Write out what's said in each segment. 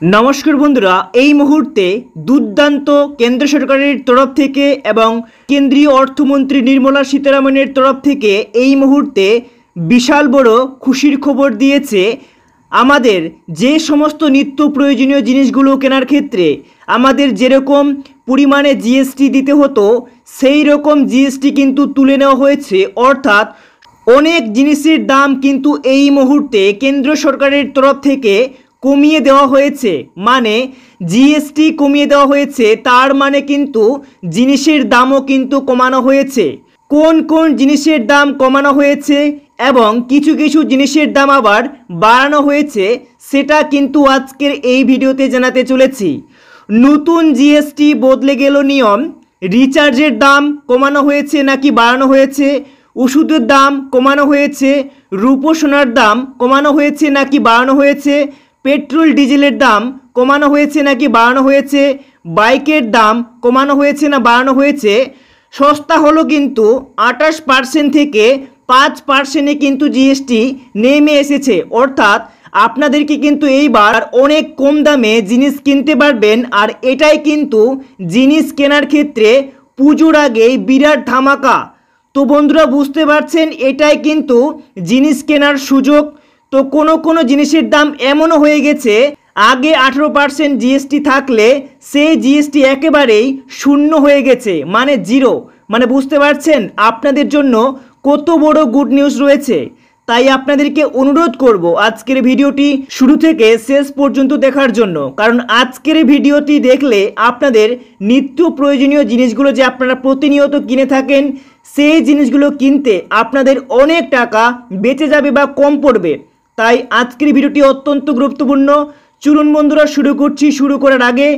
নমস্কার বন্ধুরা, এই মুহূর্তে দুর্দান্ত কেন্দ্র সরকারের তরফ থেকে এবং কেন্দ্রীয় অর্থমন্ত্রী নির্মলা সীতারামনের তরফ থেকে এই মুহূর্তে বিশাল বড় খুশির খবর দিয়েছে। আমাদের যে সমস্ত নিত্য প্রয়োজনীয় জিনিসগুলো কেনার ক্ষেত্রে আমাদের যেরকম পরিমাণে জিএসটি দিতে হতো সেই রকম জিএসটি কিন্তু তুলে নেওয়া হয়েছে। অর্থাৎ অনেক জিনিসের দাম কিন্তু এই মুহূর্তে কেন্দ্র সরকারের তরফ থেকে কমিয়ে দেওয়া হয়েছে। মানে জিএসটি কমিয়ে দেওয়া হয়েছে, তার মানে কিন্তু জিনিসের দামও কিন্তু কমানো হয়েছে। কোন কোন জিনিসের দাম কমানো হয়েছে এবং কিছু কিছু জিনিসের দাম আবার বাড়ানো হয়েছে সেটা কিন্তু আজকের এই ভিডিওতে জানাতে চলেছি। নতুন জিএসটি বদলে গেল নিয়ম, রিচার্জের দাম কমানো হয়েছে নাকি বাড়ানো হয়েছে, ওষুধের দাম কমানো হয়েছে, রূপো সোনার দাম কমানো হয়েছে নাকি বাড়ানো হয়েছে, পেট্রোল ডিজেলের দাম কমানো হয়েছে নাকি বাড়ানো হয়েছে, বাইকের দাম কমানো হয়েছে না বাড়ানো হয়েছে। সস্তা হলো কিন্তু 28% থেকে 5%-এ কিন্তু জিএসটি নেমে এসেছে। অর্থাৎ আপনাদেরকে কিন্তু এইবার অনেক কম দামে জিনিস কিনতে পারবেন। আর এটাই কিন্তু জিনিস কেনার ক্ষেত্রে পুজোর আগেই বিরাট ধামাকা। তো বন্ধুরা বুঝতে পারছেন, এটাই কিন্তু জিনিস কেনার সুযোগ। তো কোনো জিনিসের দাম এমনও হয়ে গেছে, আগে 18% জিএসটি থাকলে সেই জিএসটি একেবারেই শূন্য হয়ে গেছে, মানে জিরো। মানে বুঝতে পারছেন আপনাদের জন্য কত বড় গুড নিউজ রয়েছে। তাই আপনাদেরকে অনুরোধ করব আজকের ভিডিওটি শুরু থেকে শেষ পর্যন্ত দেখার জন্য, কারণ আজকের ভিডিওটি দেখলে আপনাদের নিত্য প্রয়োজনীয় জিনিসগুলো যে আপনারা প্রতিনিয়ত কিনে থাকেন সেই জিনিসগুলো কিনতে আপনাদের অনেক টাকা বেঁচে যাবে বা কম পড়বে। তাই আজকের ভিডিওটি অত্যন্ত গুরুত্বপূর্ণ। চলুন বন্ধুরা শুরু করছি। শুরু করার আগে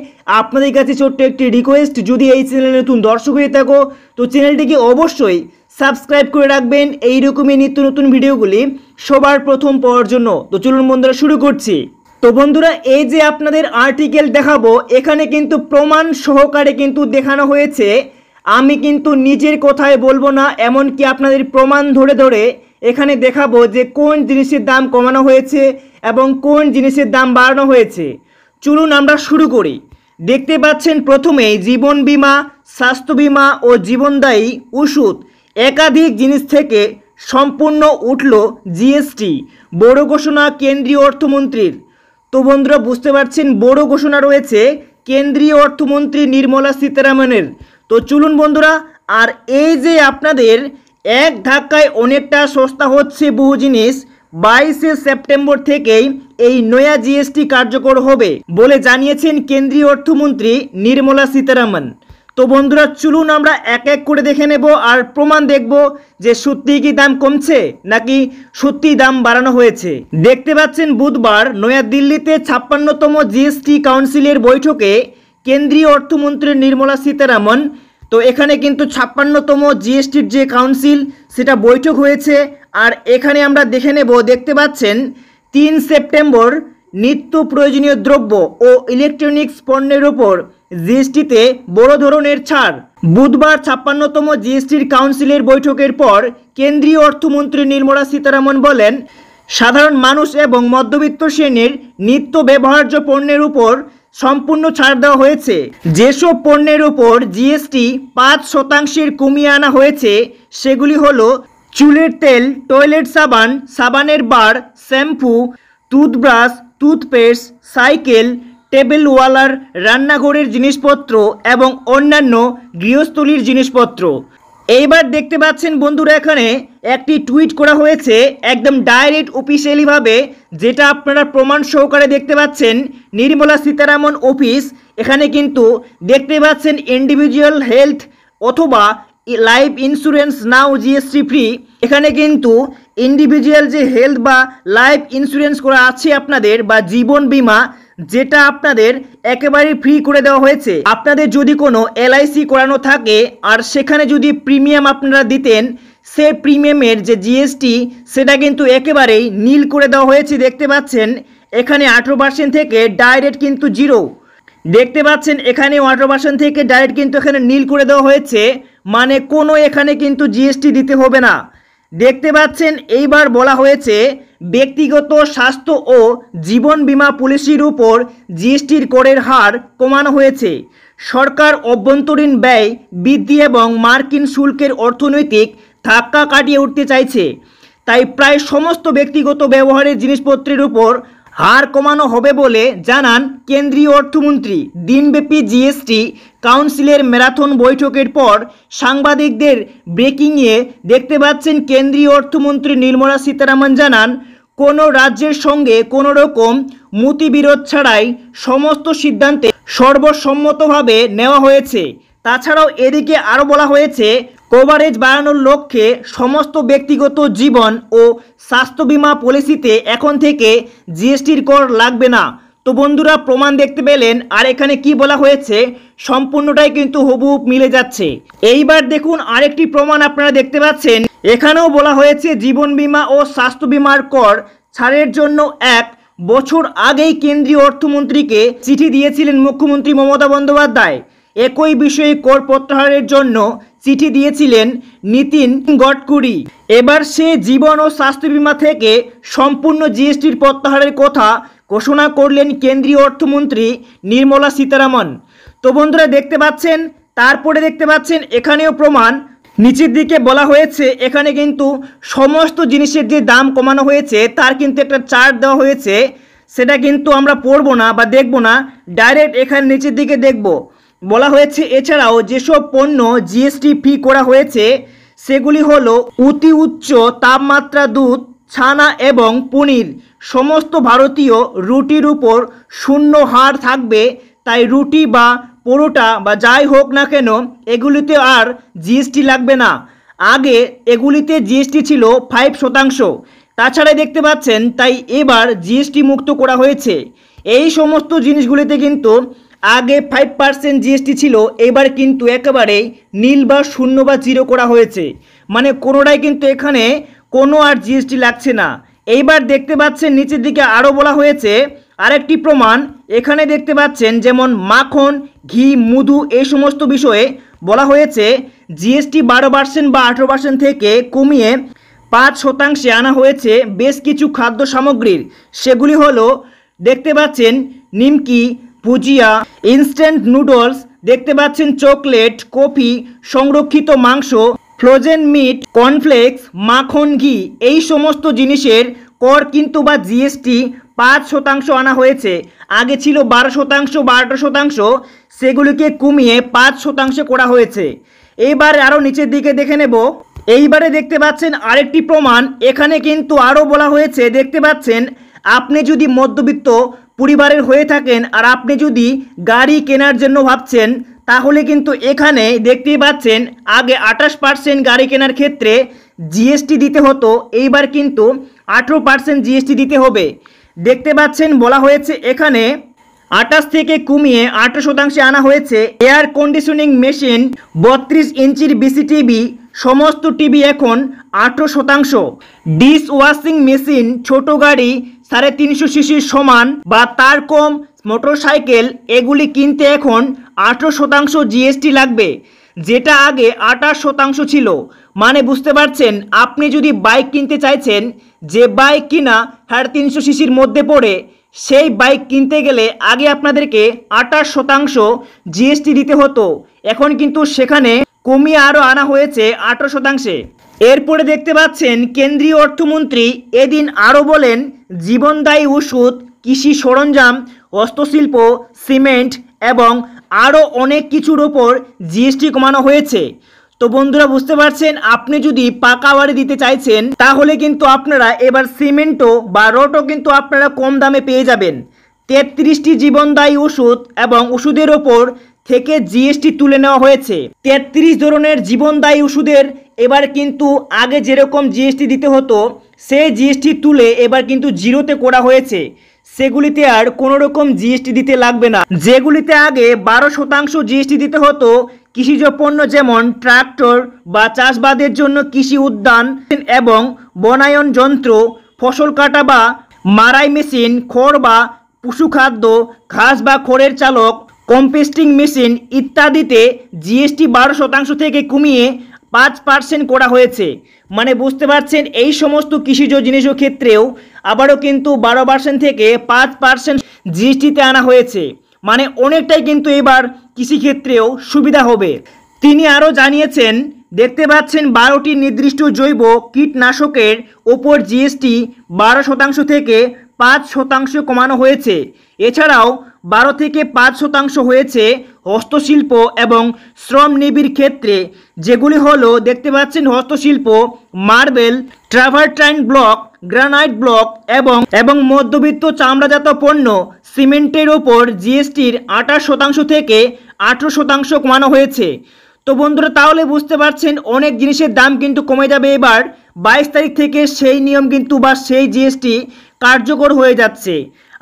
আপনাদের কাছে ছোট্ট একটি রিকোয়েস্ট, যদি এই চ্যানেলে নতুন দর্শক হয়ে থাকো তো চ্যানেলটিকে অবশ্যই সাবস্ক্রাইব করে রাখবেন এইরকমই নিত্য নতুন ভিডিওগুলি সবার প্রথম পাওয়ার জন্য। তো চলুন বন্ধুরা শুরু করছি। তো বন্ধুরা এই যে আপনাদের আর্টিকেল দেখাবো, এখানে কিন্তু প্রমাণ সহকারে কিন্তু দেখানো হয়েছে। আমি কিন্তু নিজের কথায় বলবো না, এমনকি আপনাদের প্রমাণ ধরে ধরে এখানে দেখাবো যে কোন জিনিসের দাম কমানো হয়েছে এবং কোন জিনিসের দাম বাড়ানো হয়েছে। চলুন আমরা শুরু করি। দেখতে পাচ্ছেন প্রথমেই জীবন বীমা, স্বাস্থ্য বীমা ও জীবনদায়ী ওষুধ একাধিক জিনিস থেকে সম্পূর্ণ উঠল জিএসটি। বড় ঘোষণা কেন্দ্রীয় অর্থমন্ত্রীর। তো বন্ধুরা বুঝতে পারছেন বড় ঘোষণা রয়েছে কেন্দ্রীয় অর্থমন্ত্রী নির্মলা সীতারামনের। তো চলুন বন্ধুরা, আর এই যে আপনাদের এক ধাক্কায় অনেকটা সস্তা হচ্ছে বহু জিনিস, 22শে সেপ্টেম্বর থেকেই এই নয়া জিএসটি কার্যকর হবে বলে জানিয়েছেন কেন্দ্রীয় অর্থমন্ত্রী নির্মলা সীতারামন। তো বন্ধুরা চলুন আমরা এক এক করে দেখে নেব আর প্রমাণ দেখব যে সত্যি কি দাম কমছে নাকি সত্যি দাম বাড়ানো হয়েছে। দেখতে পাচ্ছেন বুধবার নয়াদিল্লিতে 56তম জিএসটি কাউন্সিলের বৈঠকে কেন্দ্রীয় অর্থমন্ত্রী নির্মলা সীতারামন, তো এখানে কিন্তু 56তম জিএসটির যে কাউন্সিল সেটা বৈঠক হয়েছে। আর এখানে আমরা দেখে নেব, দেখতে পাচ্ছেন 3 সেপ্টেম্বর নিত্য প্রয়োজনীয় দ্রব্য ও ইলেকট্রনিক্স পণ্যের ওপর জিএসটিতে বড় ধরনের ছাড়। বুধবার 56তম জিএসটির কাউন্সিলের বৈঠকের পর কেন্দ্রীয় অর্থমন্ত্রী নির্মলা সীতারামন বলেন, সাধারণ মানুষ এবং মধ্যবিত্ত শ্রেণীর নিত্য ব্যবহার্য পণ্যের উপর সম্পূর্ণ ছাড় দেওয়া হয়েছে। যেসব পণ্যের উপর জিএসটি 5% কমিয়ে আনা হয়েছে সেগুলি হলো চুলের তেল, টয়লেট সাবান, সাবানের বার, shampoo, toothbrush, toothpaste, cycle, table ওয়ালার, রান্নাঘরের জিনিসপত্র এবং অন্যান্য গৃহস্থলীর জিনিসপত্র। এইবার দেখতে পাচ্ছেন বন্ধুরা এখানে একটি টুইট করা হয়েছে একদম ডাইরেক্ট অফিসিয়ালিভাবে, যেটা আপনারা প্রমাণ সহকারে দেখতে পাচ্ছেন নির্মলা সীতারামন অফিস। এখানে কিন্তু দেখতে পাচ্ছেন ইন্ডিভিজুয়াল হেলথ অথবা লাইফ ইন্স্যুরেন্স নাও জিএসটি ফ্রি। এখানে কিন্তু ইন্ডিভিজুয়াল যে হেলথ বা লাইফ ইন্স্যুরেন্স করা আছে আপনাদের, বা জীবন বীমা, যেটা আপনাদের একেবারে ফ্রি করে দেওয়া হয়েছে। আপনাদের যদি কোনো এলআইসি করানো থাকে আর সেখানে যদি প্রিমিয়াম আপনারা দিতেন, সে প্রিমিয়ামের যে জিএসটি সেটা কিন্তু একেবারেই নীল করে দেওয়া হয়েছে। দেখতে পাচ্ছেন এখানে 18% থেকে ডাইরেক্ট কিন্তু জিরো। দেখতে পাচ্ছেন এখানে 18% থেকে ডাইরেক্ট কিন্তু এখানে নীল করে দেওয়া হয়েছে, মানে কোনো এখানে কিন্তু জিএসটি দিতে হবে না। দেখতে পাচ্ছেন এইবার বলা হয়েছে ব্যক্তিগত স্বাস্থ্য ও জীবন বীমা পলিসির উপর জিএসটির করের হার কমানো হয়েছে। সরকার অভ্যন্তরীণ ব্যয় বৃদ্ধি এবং মার্কিন শুল্কের অর্থনৈতিক ধাক্কা কাটিয়ে উঠতে চাইছে, তাই প্রায় সমস্ত ব্যক্তিগত ব্যবহারের জিনিসপত্রের উপর হার কমানো হবে বলে জানান কেন্দ্রীয় অর্থমন্ত্রী। দিনব্যাপী জিএসটি কাউন্সিলের ম্যারাথন বৈঠকের পর সাংবাদিকদের ব্রেকিংয়ে দেখতে পাচ্ছেন কেন্দ্রীয় অর্থমন্ত্রী নির্মলা সীতারামন জানান, কোনো রাজ্যের সঙ্গে কোনো রকম মতিবিরোধ ছাড়াই সমস্ত সিদ্ধান্তে সর্বসম্মতভাবে নেওয়া হয়েছে। তাছাড়াও এদিকে আরও বলা হয়েছে, কভারেজ বাড়ানোর লক্ষ্যে সমস্ত ব্যক্তিগত জীবন ও স্বাস্থ্য বীমা পলিসিতে এখন থেকে জিএসটির কর লাগবে না। তো বন্ধুরা, প্রমাণ দেখতে পেলেন, আর এখানে কি বলা হয়েছে সম্পূর্ণটাই কিন্তু হুবহু মিলে যাচ্ছে। এইবার দেখুন আরেকটি প্রমাণ আপনারা দেখতে পাচ্ছেন, এখানেও বলা হয়েছে জীবন বীমা ও স্বাস্থ্য বীমার কর ছাড়ের জন্য 1 বছর আগেই কেন্দ্রীয় অর্থমন্ত্রীকে চিঠি দিয়েছিলেন মুখ্যমন্ত্রী মমতা বন্দ্যোপাধ্যায়। একই বিষয়ে কর প্রত্যাহারের জন্য চিঠি দিয়েছিলেন নীতিন গডকরি। এবার সে জীবন ও স্বাস্থ্য বীমা থেকে সম্পূর্ণ জিএসটির প্রত্যাহারের কথা ঘোষণা করলেন কেন্দ্রীয় অর্থমন্ত্রী নির্মলা সীতারামন। তো বন্ধুরা দেখতে পাচ্ছেন, তারপরে দেখতে পাচ্ছেন এখানেও প্রমাণ নিচের দিকে বলা হয়েছে, এখানে কিন্তু সমস্ত জিনিসের যে দাম কমানো হয়েছে তার কিন্তু একটা চার্ট দেওয়া হয়েছে, সেটা কিন্তু আমরা পড়বো না বা দেখবো না, ডাইরেক্ট এখানে নিচের দিকে দেখব। বলা হয়েছে এছাড়াও যেসব পণ্য জিএসটি ফ্রি করা হয়েছে সেগুলি হলো অতি উচ্চ তাপমাত্রা দুধ, ছানা এবং পনির। সমস্ত ভারতীয় রুটির উপর 0 হার থাকবে, তাই রুটি বা পরোটা বা যাই হোক না কেন এগুলিতে আর জিএসটি লাগবে না। আগে এগুলিতে জিএসটি ছিল 5%। তাছাড়া দেখতে পাচ্ছেন, তাই এবার জিএসটি মুক্ত করা হয়েছে। এই সমস্ত জিনিসগুলিতে কিন্তু আগে 5% জিএসটি ছিল, এবার কিন্তু একেবারে নীল বা 0 বা 0 করা হয়েছে, মানে কোনোটাই কিন্তু এখানে কোনো আর জিএসটি লাগছে না। এইবার দেখতে পাচ্ছেন নিচের দিকে আরও বলা হয়েছে আরেকটি প্রমাণ, এখানে দেখতে পাচ্ছেন যেমন মাখন, ঘি, মধু এই সমস্ত বিষয়ে বলা হয়েছে জিএসটি 12% বা 18% থেকে কমিয়ে 5% আনা হয়েছে বেশ কিছু খাদ্য সামগ্রীর। সেগুলি হলো দেখতে পাচ্ছেন নিমকি, ভুজিয়া, ইনস্ট্যান্ট নুডলস, দেখতে পাচ্ছেন চকলেট, কফি, সংরক্ষিত মাংস, ফ্রোজেন মিট, কর্নফ্লেক্স, মাখন, ঘি এই সমস্ত জিনিসের কর কিন্তু বা জিএসটি 5% আনা হয়েছে। আগে ছিল 12% বা 18%, সেগুলিকে কমিয়ে 5% করা হয়েছে। এইবার আরও নিচের দিকে দেখে নেব। এইবারে দেখতে পাচ্ছেন আরেকটি প্রমাণ, এখানে কিন্তু আরও বলা হয়েছে, দেখতে পাচ্ছেন আপনি যদি মধ্যবিত্ত পরিবারের হয়ে থাকেন আর আপনি যদি গাড়ি কেনার জন্য ভাবছেন, তাহলে কিন্তু এখানে দেখতেই পাচ্ছেন আগে 28% গাড়ি কেনার ক্ষেত্রে জিএসটি দিতে হতো, এইবার কিন্তু 18% জিএসটি দিতে হবে। দেখতে পাচ্ছেন বলা হয়েছে এখানে 28 থেকে কমিয়ে 18% আনা হয়েছে। এয়ার কন্ডিশনিং মেশিন 32 ইঞ্চির বিসি টিভি, সমস্ত টিভি এখন 18%। ডিশ ওয়াশিং মেশিন, ছোট গাড়ি 350 সিসির সমান বা তার কম মোটরসাইকেল এগুলি কিনতে এখন 18% জিএসটি লাগবে, যেটা আগে 28% ছিল। মানে বুঝতে পারছেন, আপনি যদি বাইক কিনতে চাইছেন, যে বাইক কিনা 350 সিসির মধ্যে পড়ে, সেই বাইক কিনতে গেলে আগে আপনাদেরকে 28% জিএসটি দিতে হতো, এখন কিন্তু সেখানে কমিয়ে আরও আনা হয়েছে 18%। এরপরে দেখতে পাচ্ছেন কেন্দ্রীয় অর্থমন্ত্রী এদিন আরও বলেন, জীবনদায়ী ওষুধ, কৃষি সরঞ্জাম, হস্তশিল্প, সিমেন্ট এবং আরও অনেক কিছুর ওপর জিএসটি কমানো হয়েছে। তো বন্ধুরা বুঝতে পারছেন, আপনি যদি পাকা বাড়ি দিতে চাইছেন তাহলে কিন্তু আপনারা এবার সিমেন্টও বা রডও কিন্তু আপনারা কম দামে পেয়ে যাবেন। 33টি জীবনদায়ী ওষুধ এবং ওষুধের ওপর থেকে জিএসটি তুলে নেওয়া হয়েছে। 33 ধরনের জীবনদায়ী ওষুধের এবার কিন্তু আগে যেরকম জিএসটি দিতে হতো সেই জিএসটি তুলে এবার কিন্তু 0তে করা হয়েছে। সেগুলিতে আর কোনো রকম জিএসটি দিতে লাগবে না। যেগুলিতে আগে 12% জিএসটি দিতে হতো, কৃষিজ পণ্য যেমন ট্রাক্টর বা চাষবাদের জন্য কৃষি উদ্যান এবং বনায়ন যন্ত্র, ফসল কাটা বা মারাই মেশিন, খড় বা পশুখাদ্য, ঘাস বা খড়ের চালক, কম্পোস্টিং মেশিন ইত্যাদিতে জিএসটি 12% থেকে কমিয়ে 5% করা হয়েছে। মানে বুঝতে পারছেন, এই সমস্ত কৃষিজ জিনিসের ক্ষেত্রেও আবারও কিন্তু 12% থেকে 5% জিএসটিতে আনা হয়েছে। মানে অনেকটাই কিন্তু এবার কৃষিক্ষেত্রেও সুবিধা হবে। তিনি আরও জানিয়েছেন, দেখতে পাচ্ছেন 12টি নির্দিষ্ট জৈব কীটনাশকের ওপর জিএসটি 12% থেকে 5% কমানো হয়েছে। এছাড়াও 12 থেকে 5% হয়েছে হস্তশিল্প এবং শ্রমনিবিড় ক্ষেত্রে, যেগুলি হলো দেখতে পাচ্ছেন হস্তশিল্প, মার্বেল, ট্রাভারটাইন ব্লক, গ্রানাইট ব্লক এবং মধ্যবিত্ত চামড়াজাত পণ্য, সিমেন্টের ওপর জিএসটির 28% থেকে 18% কমানো হয়েছে। তো বন্ধুরা, তাহলে বুঝতে পারছেন অনেক জিনিসের দাম কিন্তু কমে যাবে এবার 22 তারিখ থেকে। সেই নিয়ম কিন্তু বা সেই জিএসটি কার্যকর হয়ে যাচ্ছে।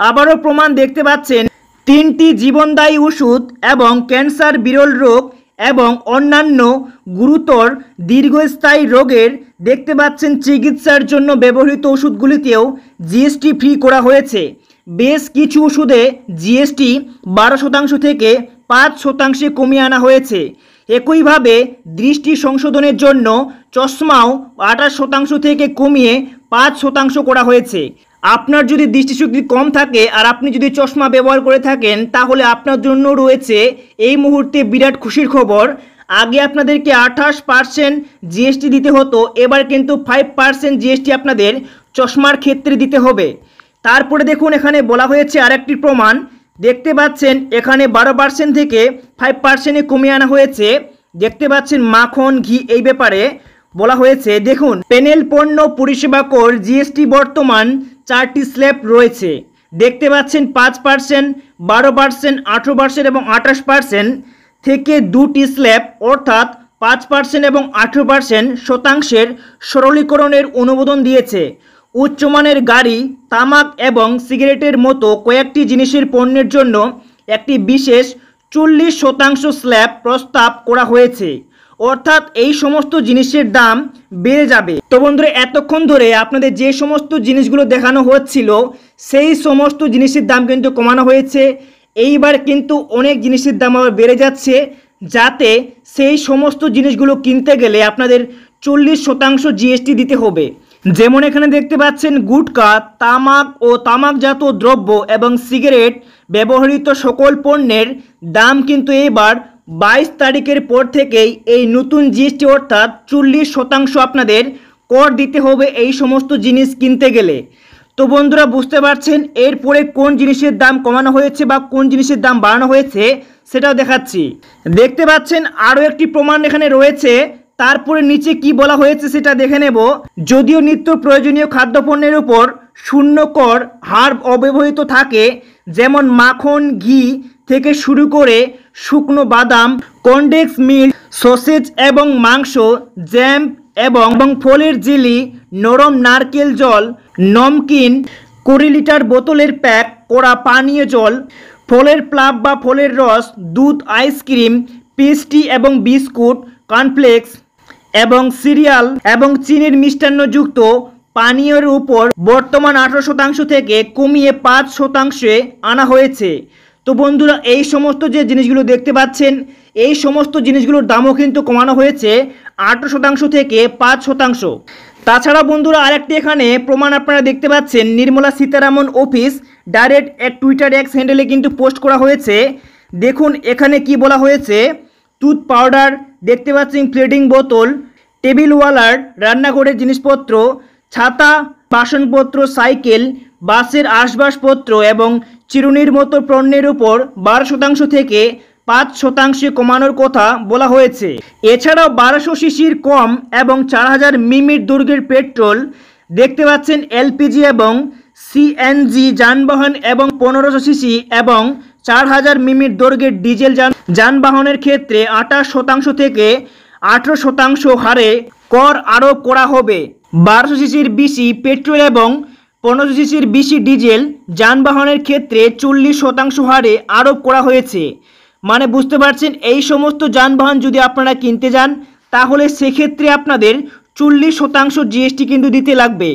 আবারও প্রমাণ দেখতে পাচ্ছেন 3টি জীবনদায়ী ওষুধ এবং ক্যান্সার, বিরল রোগ এবং অন্যান্য গুরুতর দীর্ঘস্থায়ী রোগের দেখতে পাচ্ছেন চিকিৎসার জন্য ব্যবহৃত ওষুধগুলিতেও জিএসটি ফ্রি করা হয়েছে। বেশ কিছু ওষুধে জিএসটি 12% থেকে 5% কমিয়ে আনা হয়েছে। একইভাবে দৃষ্টি সংশোধনের জন্য চশমাও 28% থেকে কমিয়ে 5% করা হয়েছে। আপনার যদি দৃষ্টিশক্তি কম থাকে আর আপনি যদি চশমা ব্যবহার করে থাকেন, তাহলে আপনার জন্য রয়েছে এই মুহূর্তে বিরাট খুশির খবর। আগে আপনাদেরকে 28% জিএসটি দিতে হতো, এবার কিন্তু 5% জিএসটি আপনাদের চশমার ক্ষেত্রে দিতে হবে। তারপরে দেখুন এখানে বলা হয়েছে আরেকটি প্রমাণ, দেখতে পাচ্ছেন এখানে 12% থেকে 5% কমিয়ে আনা হয়েছে। দেখতে পাচ্ছেন মাখন, ঘি, এই ব্যাপারে বলা হয়েছে। দেখুন, প্যানেল পণ্য পরিষেবা কর জিএসটি বর্তমান 4টি স্ল্যাব রয়েছে। দেখতে পাচ্ছেন 5%, 12%, 18% এবং 28% থেকে 2টি স্ল্যাব অর্থাৎ 5% এবং 18% শতাংশের সরলীকরণের অনুমোদন দিয়েছে। উচ্চমানের গাড়ি, তামাক এবং সিগারেটের মতো কয়েকটি জিনিসের পণ্যের জন্য একটি বিশেষ 40% স্ল্যাব প্রস্তাব করা হয়েছে। অর্থাৎ এই সমস্ত জিনিসের দাম বেড়ে যাবে। তো বন্ধুরা, এতক্ষণ ধরে আপনাদের যে সমস্ত জিনিসগুলো দেখানো হচ্ছিল সেই সমস্ত জিনিসের দাম কিন্তু কমানো হয়েছে। এইবার কিন্তু অনেক জিনিসের দাম আবার বেড়ে যাচ্ছে, যাতে সেই সমস্ত জিনিসগুলো কিনতে গেলে আপনাদের 40% জিএসটি দিতে হবে। যেমন এখানে দেখতে পাচ্ছেন গুটখা, তামাক ও তামাকজাত দ্রব্য এবং সিগারেট ব্যবহৃত সকল পণ্যের দাম কিন্তু এবার 22 তারিখের পর থেকেই এই নতুন জিএসটি অর্থাৎ 40% আপনাদের কর দিতে হবে এই সমস্ত জিনিস কিনতে গেলে। তো বন্ধুরা, বুঝতে পারছেন এরপরে কোন জিনিসের দাম কমানো হয়েছে বা কোন জিনিসের দাম বাড়ানো হয়েছে সেটাও দেখাচ্ছি। দেখতে পাচ্ছেন আরও একটি প্রমাণ এখানে রয়েছে। তারপরে নিচে কি বলা হয়েছে সেটা দেখে নেব। যদিও নিত্য প্রয়োজনীয় খাদ্যপণ্যের উপর 0 কর হার অব্যবহৃত থাকে, যেমন মাখন, ঘি থেকে শুরু করে শুকনো বাদাম, কনডেন্স মিল্ক, সসেজ এবং মাংস, জ্যাম এবং ফলের জেলি, নরম নারকেল জল, নমকিন, 20 লিটার বোতলের প্যাক করা পানীয় জল, ফলের প্লাব বা ফলের রস, দুধ, আইসক্রিম, পেস্ট্রি এবং বিস্কুট, কর্নফ্লেক্স এবং সিরিয়াল এবং চিনির মিষ্টান্নযুক্ত পানীয়ের উপর বর্তমান 18% থেকে কমিয়ে 5% আনা হয়েছে। তো বন্ধুরা, এই সমস্ত যে জিনিসগুলো দেখতে পাচ্ছেন এই সমস্ত জিনিসগুলোর দামও কিন্তু কমানো হয়েছে 18% থেকে 5%। তাছাড়া বন্ধুরা, আরেকটি এখানে প্রমাণ আপনারা দেখতে পাচ্ছেন, নির্মলা সীতারামন অফিস ডাইরেক্ট এক টুইটার এক্স হ্যান্ডেলে কিন্তু পোস্ট করা হয়েছে। দেখুন এখানে কি বলা হয়েছে, টুথ পাউডার, দেখতে পাচ্ছেন প্লেটিং বোতল, টেবিল ওয়ালার, রান্নাঘরের জিনিসপত্র, ছাতা, বাসনপত্র, সাইকেল, বাসের আসবাবপত্র এবং চিরুনির মতো পণ্যের উপর 12% থেকে 5% কমানোর কথা বলা হয়েছে। এছাড়াও 1200 সিসির কম এবং 4000 মিমির দৈর্ঘ্যের পেট্রোল, দেখতে পাচ্ছেন এলপিজি এবং সিএনজি যানবাহন এবং 1500 সিসি এবং 4000 মিমির দৈর্ঘ্যের ডিজেল যানবাহনের ক্ষেত্রে 28% থেকে 18% হারে কর আরোপ করা হবে। 1200 সিসির বেশি পেট্রোল এবং 1500 সিসির বেশি ডিজেল যানবাহনের ক্ষেত্রে 40% হারে আরোপ করা হয়েছে। মানে বুঝতে পারছেন, এই সমস্ত যানবাহন যদি আপনারা কিনতে যান তাহলে সেক্ষেত্রে আপনাদের 40% জিএসটি কিন্তু দিতে লাগবে।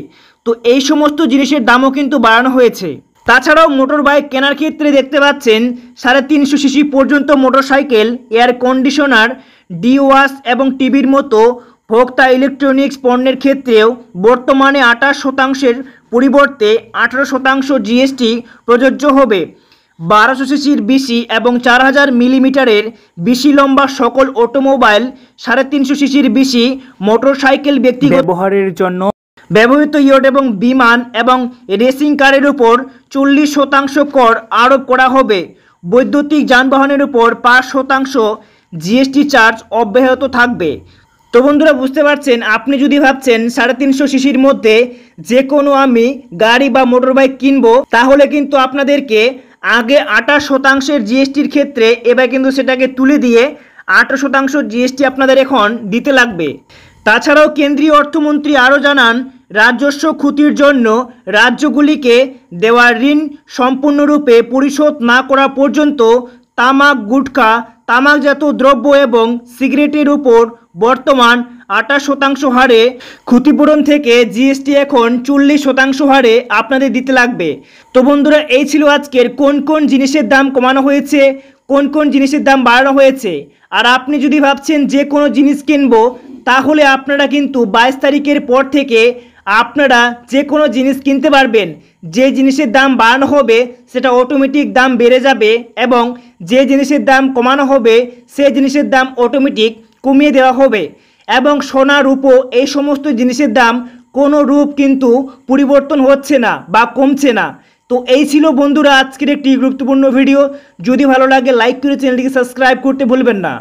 তো এই সমস্ত জিনিসের দামও কিন্তু বাড়ানো হয়েছে। তাছাড়াও মোটর বাইক কেনার ক্ষেত্রে দেখতে পাচ্ছেন 350 সিসি পর্যন্ত motorcycle, air conditioner, D wash এবং টিভির মতো ভোক্তা ইলেকট্রনিক্স পণ্যের ক্ষেত্রেও বর্তমানে 28% পরিবর্তে 18% জিএসটি প্রযোজ্য হবে। 1200 সিসির বেশি এবং 4000 মিলিমিটারের বেশি লম্বা সকল অটোমোবাইল, 350 সিসির বেশি মোটরসাইকেল ব্যক্তিগত ব্যবহারের জন্য ব্যবহৃত ইয়ট এবং বিমান এবং রেসিং কারের উপর 40% কর আরোপ করা হবে। বৈদ্যুতিক যানবাহনের উপর 5% জিএসটি চার্জ অব্যাহত থাকবে। তো বন্ধুরা, বুঝতে পারছেন, আপনি যদি ভাবছেন 350 সিসির মধ্যে যে কোনো আমি গাড়ি বা মোটরবাইক কিনবো, তাহলে কিন্তু আপনাদেরকে আগে 28% জিএসটির ক্ষেত্রে এবার কিন্তু সেটাকে তুলে দিয়ে 18% জিএসটি আপনাদের এখন দিতে লাগবে। তাছাড়াও কেন্দ্রীয় অর্থমন্ত্রী আরও জানান, রাজস্ব ক্ষতির জন্য রাজ্যগুলিকে দেওয়া ঋণ সম্পূর্ণরূপে পরিশোধ না করা পর্যন্ত তামাক, গুটখা, তামাকজাত দ্রব্য এবং সিগারেটের উপর বর্তমান 28% হারে ক্ষতিপূরণ থেকে জিএসটি এখন 40% হারে আপনাদের দিতে লাগবে। তো বন্ধুরা, এই ছিল আজকের কোন কোন জিনিসের দাম কমানো হয়েছে, কোন কোন জিনিসের দাম বাড়ানো হয়েছে। আর আপনি যদি ভাবছেন যে কোনো জিনিস কিনবো, তাহলে আপনারা কিন্তু 22 তারিখের পর থেকে আপনারা যে কোনো জিনিস কিনতে পারবেন। যে জিনিসের দাম বাড়ানো হবে সেটা অটোমেটিক দাম বেড়ে যাবে, এবং যে জিনিসের দাম কমানো হবে সেই জিনিসের দাম অটোমেটিক কমিয়ে দেওয়া হবে। এবং সোনা, রূপো এই সমস্ত জিনিসের দাম কোনো রূপ কিন্তু পরিবর্তন হচ্ছে না বা কমছে না। তো এই ছিল বন্ধুরা আজকের একটি গুরুত্বপূর্ণ ভিডিও। যদি ভালো লাগে লাইক করে চ্যানেলটিকে সাবস্ক্রাইব করতে ভুলবেন না।